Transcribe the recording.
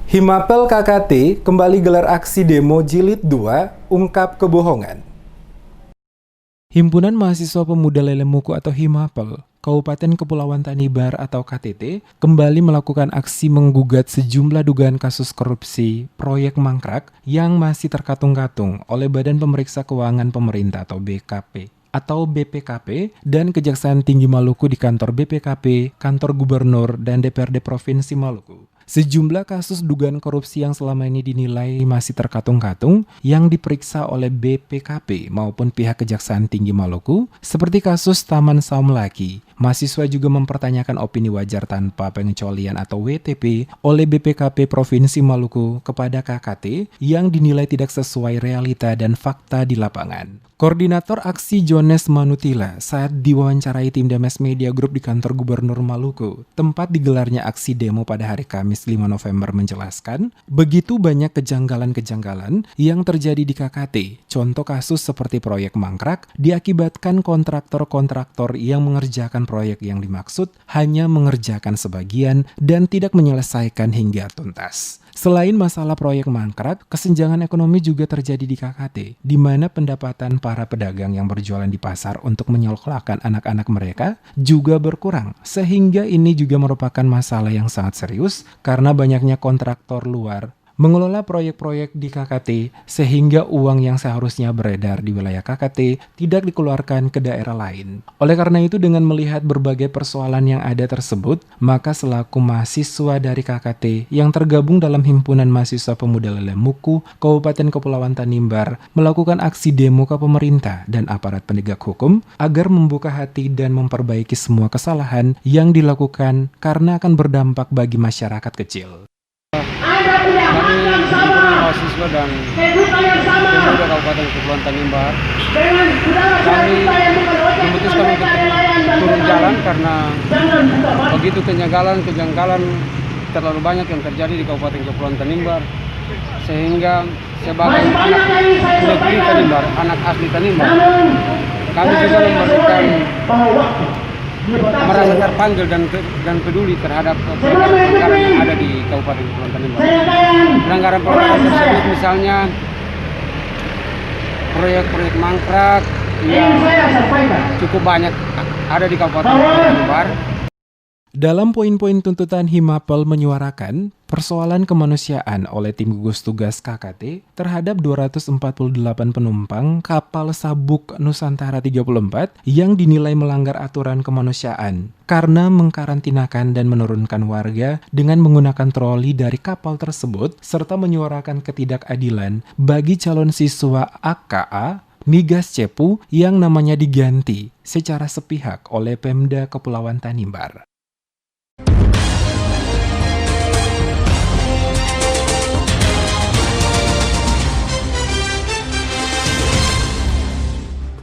Himapel KKT kembali gelar aksi demo Jilid 2, ungkap kebohongan. Himpunan Mahasiswa Pemuda Lelemuku atau Himapel, Kabupaten Kepulauan Tanimbar atau KTT, kembali melakukan aksi menggugat sejumlah dugaan kasus korupsi proyek mangkrak yang masih terkatung-katung oleh Badan Pemeriksa Keuangan Pemerintah atau BKP. Atau BPKP dan Kejaksaan Tinggi Maluku di kantor BPKP, kantor gubernur, dan DPRD Provinsi Maluku. Sejumlah kasus dugaan korupsi yang selama ini dinilai masih terkatung-katung yang diperiksa oleh BPKP maupun pihak Kejaksaan Tinggi Maluku, seperti kasus Taman Saum Laki. Mahasiswa juga mempertanyakan opini wajar tanpa pengecualian atau WTP oleh BPKP Provinsi Maluku kepada KKT yang dinilai tidak sesuai realita dan fakta di lapangan. Koordinator aksi Jones Manutila saat diwawancarai tim Demes Media Group di kantor Gubernur Maluku, tempat digelarnya aksi demo pada hari Kamis 5 November menjelaskan, begitu banyak kejanggalan-kejanggalan yang terjadi di KKT. Contoh kasus seperti proyek mangkrak diakibatkan kontraktor-kontraktor yang mengerjakan proyek yang dimaksud hanya mengerjakan sebagian dan tidak menyelesaikan hingga tuntas. Selain masalah proyek mangkrak, kesenjangan ekonomi juga terjadi di KKT, di mana pendapatan para pedagang yang berjualan di pasar untuk menyekolahkan anak-anak mereka juga berkurang, sehingga ini juga merupakan masalah yang sangat serius karena banyaknya kontraktor luar mengelola proyek-proyek di KKT sehingga uang yang seharusnya beredar di wilayah KKT tidak dikeluarkan ke daerah lain. Oleh karena itu, dengan melihat berbagai persoalan yang ada tersebut, maka selaku mahasiswa dari KKT yang tergabung dalam Himpunan Mahasiswa Pemuda Lelemuku Kabupaten Kepulauan Tanimbar melakukan aksi demo ke pemerintah dan aparat penegak hukum agar membuka hati dan memperbaiki semua kesalahan yang dilakukan karena akan berdampak bagi masyarakat kecil. Kami himpunan mahasiswa dan pemuda Kabupaten Kepulauan Tanimbar, kami memutuskan untuk turun jalan karena begitu kejanggalan terlalu banyak yang terjadi di Kabupaten Kepulauan Tanimbar, sehingga sebagai anak negeri Tanimbar, anak asli Tanimbar, kami juga merasa terpanggil dan peduli terhadap pelanggaran yang ada di Kabupaten Kepulauan Tanimbar. Pelanggaran tersebut misalnya proyek-proyek mangkrak yang cukup banyak ada di Kabupaten Kepulauan Tanimbar. Dalam poin-poin tuntutan, Himapel menyuarakan persoalan kemanusiaan oleh tim gugus tugas KKT terhadap 248 penumpang kapal Sabuk Nusantara 34 yang dinilai melanggar aturan kemanusiaan karena mengkarantinakan dan menurunkan warga dengan menggunakan troli dari kapal tersebut serta menyuarakan ketidakadilan bagi calon siswa AKA Migas Cepu yang namanya diganti secara sepihak oleh Pemda Kepulauan Tanimbar.